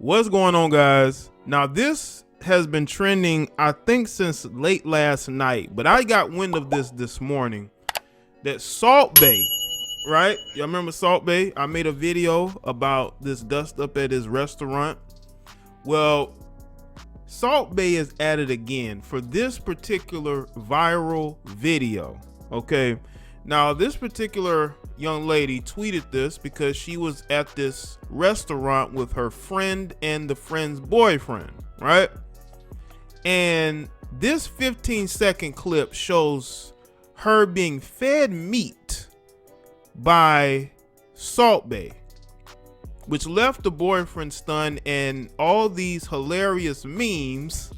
What's going on, guys? Now, this has been trending, I think, since late last night, but I got wind of this morning that Salt Bae, right? Y'all remember Salt Bae? I made a video about this dust up at his restaurant. Well, Salt Bae is at it again for this particular viral video. Okay, now this particular young lady tweeted this because she was at this restaurant with her friend and the friend's boyfriend, right? And this 15-second clip shows her being fed meat by Salt Bae, which left the boyfriend stunned, and all these hilarious memes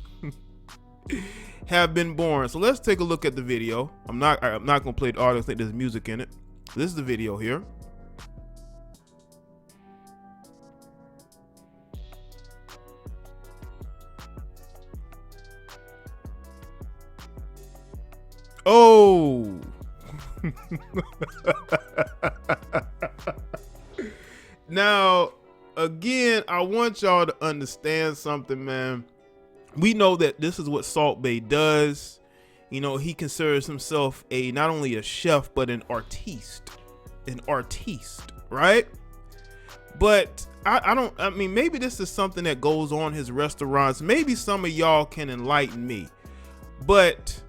have been born. So let's take a look at the video. I'm not gonna play the audio. I think there's music in it. This is the video here. Oh. Now, again, I want y'all to understand something, man. We know that this is what Salt Bae does. You know, he considers himself not only a chef, but an artiste, right? But I mean, maybe this is something that goes on his restaurants. Maybe some of y'all can enlighten me, but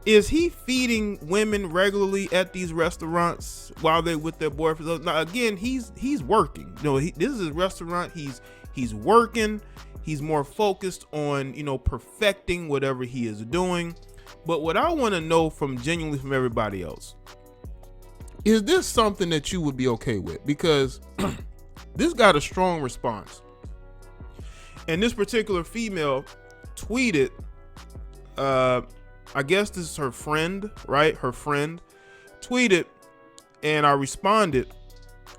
is he feeding women regularly at these restaurants while they're with their boyfriends? Now, again, he's working. You know, this is his restaurant. He's working. He's more focused on, you know, perfecting whatever he is doing. But what I want to know genuinely from everybody else, is this something that you would be okay with? Because this got a strong response. And this particular female tweeted, I guess this is her friend, right? Her friend tweeted, and I responded.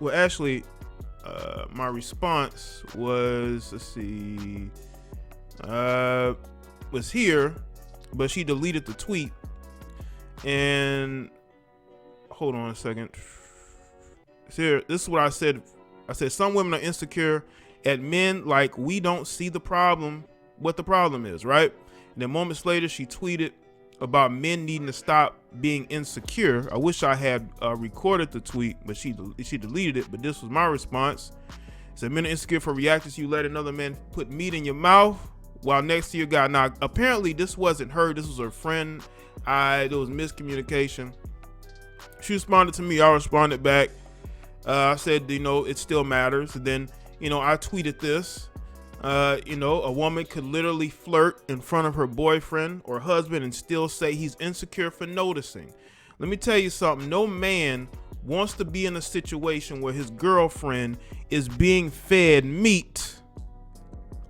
Well, actually, my response was, let's see, was here, but she deleted the tweet. And hold on a second. It's here. This is what I said. I said, some women are insecure at men like we don't see the problem, what the problem is, right? And then moments later, she tweeted about men needing to stop being insecure. I wish I had recorded the tweet, but she deleted it. But this was my response. It said, men are insecure for reacting to you let another man put meat in your mouth while next to your guy. Now, apparently this wasn't her. This was her friend. There was miscommunication. She responded to me. I responded back. I said, you know, it still matters. And then, you know, I tweeted this. You know, a woman could literally flirt in front of her boyfriend or husband and still say he's insecure for noticing. Let me tell you something. No man wants to be in a situation where his girlfriend is being fed meat.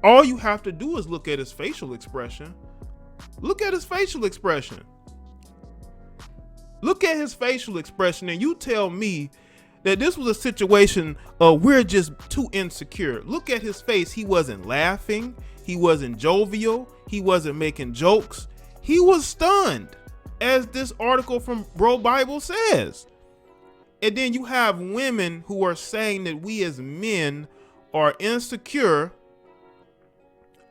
All you have to do is look at his facial expression. Look at his facial expression. Look at his facial expression, and you tell me that this was a situation we're just too insecure. Look at his face. He wasn't laughing. He wasn't jovial. He wasn't making jokes. He was stunned, as this article from Bro Bible says. And then you have women who are saying that we as men are insecure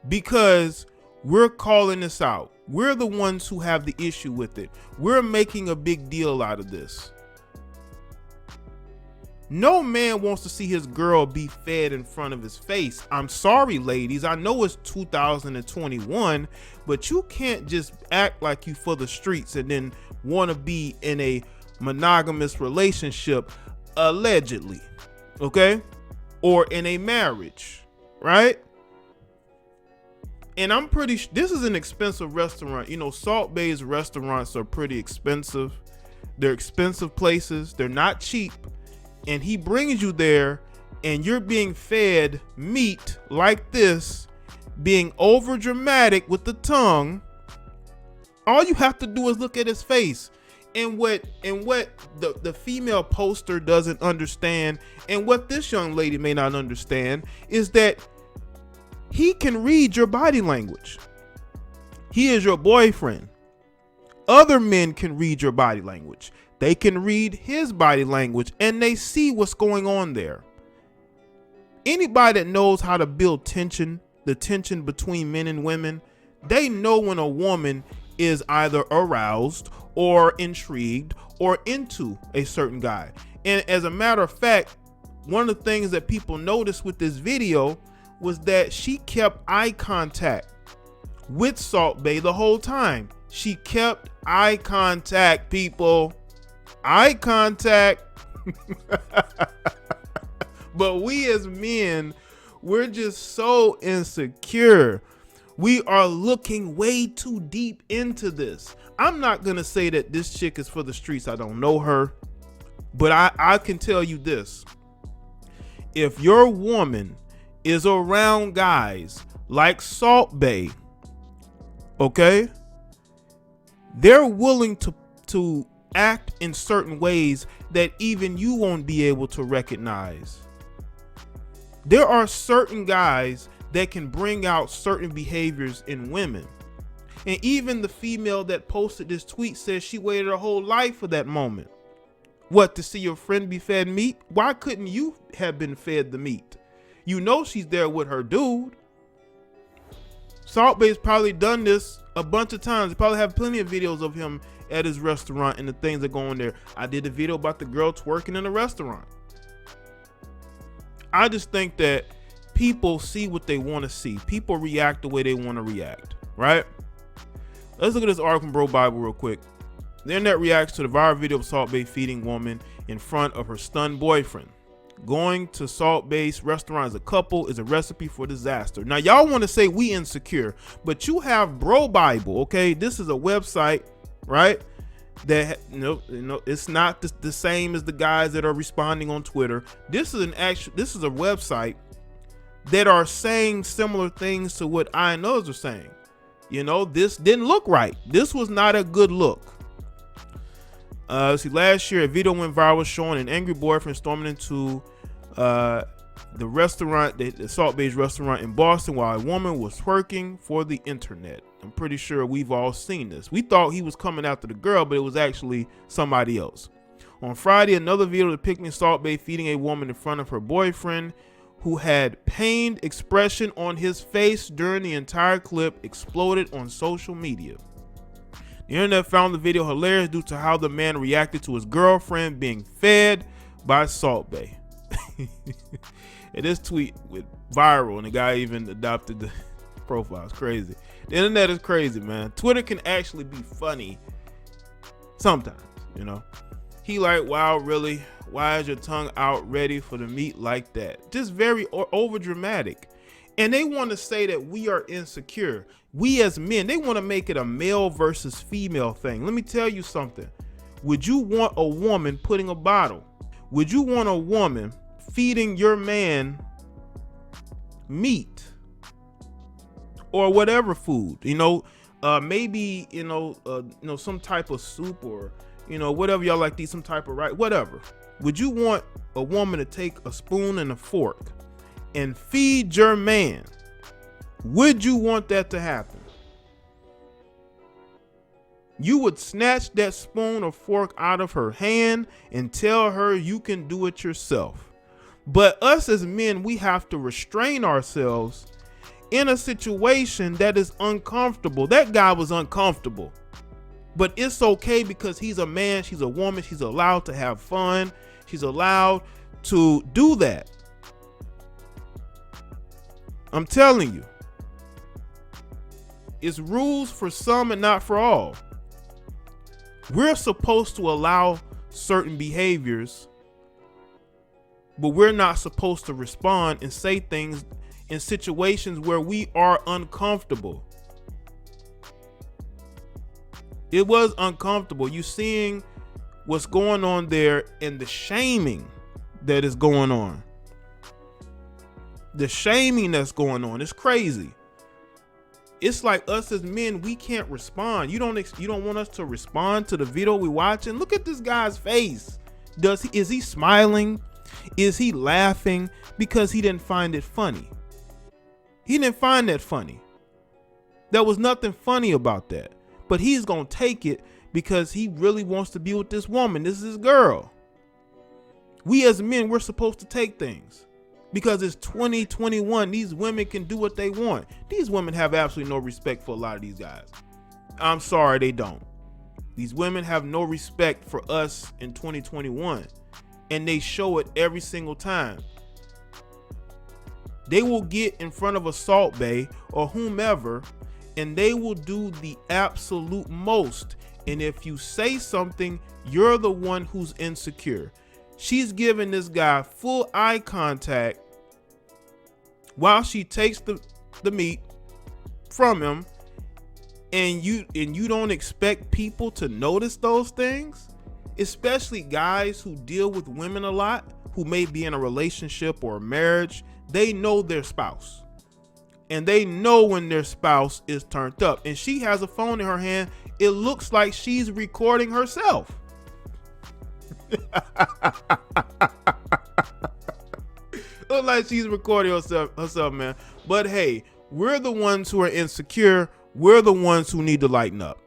because we're calling this out. We're the ones who have the issue with it. We're making a big deal out of this. No man wants to see his girl be fed in front of his face. I'm sorry, ladies. I know it's 2021, but you can't just act like you for the streets and then want to be in a monogamous relationship, allegedly, okay? Or in a marriage, right? And I'm pretty sure this is an expensive restaurant. You know, Salt Bae's restaurants are pretty expensive. They're expensive places. They're not cheap. And he brings you there and you're being fed meat like this, being over dramatic with the tongue. All you have to do is look at his face. And what the female poster doesn't understand, and what this young lady may not understand, is that he can read your body language. He is your boyfriend. Other men can read your body language. They can read his body language and they see what's going on there. Anybody that knows how to build tension, the tension between men and women, they know when a woman is either aroused or intrigued or into a certain guy. And as a matter of fact, one of the things that people noticed with this video was that she kept eye contact with Salt Bae the whole time. She kept eye contact, people. Eye contact. But we as men, we're just so insecure. We are looking way too deep into this. I'm not going to say that this chick is for the streets. I don't know her. But I can tell you this. If your woman is around guys like Salt Bae, okay, they're willing to act in certain ways that even you won't be able to recognize. There are certain guys that can bring out certain behaviors in women. And even the female that posted this tweet says she waited her whole life for that moment. What, to see your friend be fed meat? Why couldn't you have been fed the meat? You know she's there with her dude. Salt Bae's probably done this a bunch of times. They probably have plenty of videos of him at his restaurant and the things that go on there. I did a video about the girl twerking in a restaurant. I just think that people see what they want to see. People react the way they want to react, right? Let's look at this article from Bro Bible real quick. The internet reacts to the viral video of Salt Bae feeding woman in front of her stunned boyfriend. Going to Salt Bae's restaurant as a couple is a recipe for disaster. Now, y'all want to say we insecure, but you have Bro Bible, okay? This is a website, right? That it's not the same as the guys that are responding on Twitter. This is a website that are saying similar things to what I and others are saying. You know, this didn't look right. This was not a good look. See, last year a video went viral showing an angry boyfriend storming into the restaurant, the Salt Bae's restaurant in Boston, while a woman was twerking for the internet. I'm pretty sure we've all seen this. We thought he was coming after the girl, but it was actually somebody else. On Friday, another video depicting Salt Bae feeding a woman in front of her boyfriend, who had pained expression on his face during the entire clip, exploded on social media. The internet found the video hilarious due to how the man reacted to his girlfriend being fed by Salt Bae. And this tweet went viral, and the guy even adopted the profile. It's crazy. The internet is crazy, man. Twitter can actually be funny sometimes, you know. He like, wow, really? Why is your tongue out ready for the meat like that? Just very over dramatic. And they want to say that we are insecure. We as men, they want to make it a male versus female thing. Let me tell you something. Would you want a woman putting a bottle? Would you want a woman feeding your man meat or whatever food? You know, maybe, some type of soup or, whatever y'all like to eat, some type of whatever. Would you want a woman to take a spoon and a fork and feed your man? Would you want that to happen? You would snatch that spoon or fork out of her hand and tell her you can do it yourself. But us as men, we have to restrain ourselves in a situation that is uncomfortable. That guy was uncomfortable, but it's okay because he's a man, she's a woman, she's allowed to have fun. She's allowed to do that. I'm telling you. It's rules for some and not for all. We're supposed to allow certain behaviors, but we're not supposed to respond and say things in situations where we are uncomfortable. It was uncomfortable. You seeing what's going on there and the shaming that is going on. The shaming that's going on is crazy. It's like us as men, we can't respond. You don't want us to respond to the video we watching. Look at this guy's face. Is he smiling? Is he laughing because he didn't find it funny? He didn't find that funny. There was nothing funny about that. But he's gonna take it because he really wants to be with this woman. This is his girl. We as men, we're supposed to take things. because it's 2021. These women can do what they want. These women have absolutely no respect for a lot of these guys. I'm sorry, they don't. These women have no respect for us in 2021, and they show it every single time. They will get in front of a Salt Bae or whomever, and they will do the absolute most. And if you say something, you're the one who's insecure. She's giving this guy full eye contact while she takes the meat from him, and you don't expect people to notice those things, especially guys who deal with women a lot, who may be in a relationship or a marriage. They know their spouse, and they know when their spouse is turned up. And she has a phone in her hand. It looks like she's recording herself. Looks like she's recording herself, man. But hey, we're the ones who are insecure. We're the ones who need to lighten up.